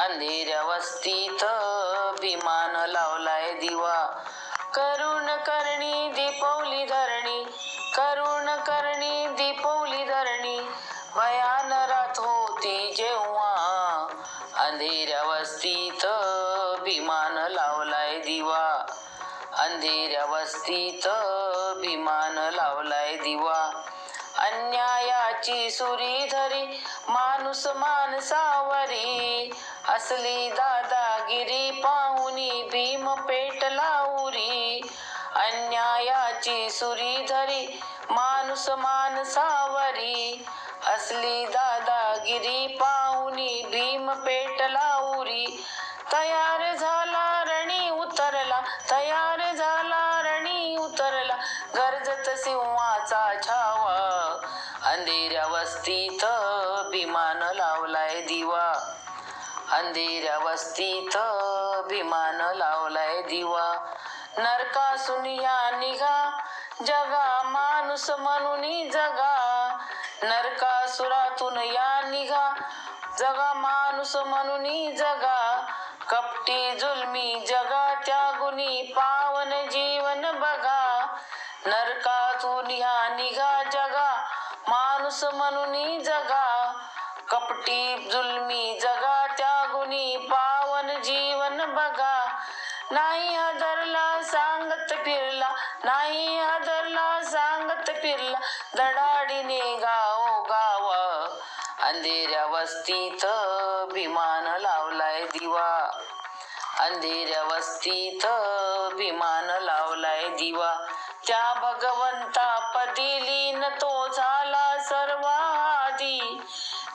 अंधेऱ्या वस्तीत विमान लावलाय दिवा. करुण करणी दीपवली धरणी, करुण करणी दीपवली धरणी. भयान रात होती जेव्हा अंधेऱ्या वस्तीत विमान लावलाय दिवा. अंधेऱ्या वस्तीत विमान लावलाय दिवा. अन्यायाची सुरी धरी माणूस माणसावरी, असली दादागिरी पाहुनी भीम पेटला उरी. अन्यायाची सुरी धरी माणूस माणसावरी, असली दादागिरी पाहुनी भीम पेटला उरी. तयार झाला रणी उतरला, तयार झाला रणी उतरला, गरजत सिंहाचा छावा. अंधेऱ्या वस्तीत विमान लावलाय दिवा. अंधेऱ्या वस्तीत विमान लावलाय दिवा. नरकासून या निघा जगा, माणूस म्हणून जगा. नरकासुरातून या निघा जगा, माणूस म्हणून जगा. कपटी जुलमी जगा त्यागुनी पावन जीवन बघा. नरकातून या निघा जगा, माणूस म्हणून जगा. कपटी जुलमी जगा त्यागुनी पावन जीवन बघा. नाही हादरला सांगत फिरला, नाही हादरला सांगत फिरला, धडाडीने गाव गाव. अंधेऱ्या वस्तीत विमान लावलाय दिवा. अंधेऱ्या वस्तीत विमान लावलाय दिवा. त्या भगवंतापदी लीन तो झाला सर्वाधी.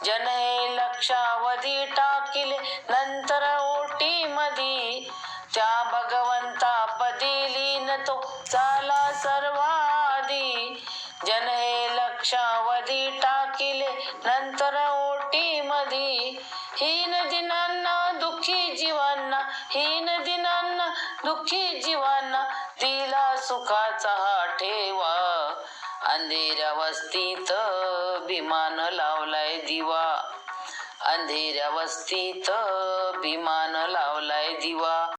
जन हे लक्षावधी टाकिले नंतर ओटी मधी. त्या भगवंतापदी लीन तो झाला सर्वाधी. जन हे लक्षावधी टाकिले नंतर ओटी मधी. हीन दिनांना दुःखी जीवांना, हीन दिनांना दुःखी जीवांना दिला सुखाचा हा ठेवा. अंधेऱ्या वस्तीत विमान लावलाय दिवा. अंधेऱ्या वस्तीत विमान लावलाय दिवा.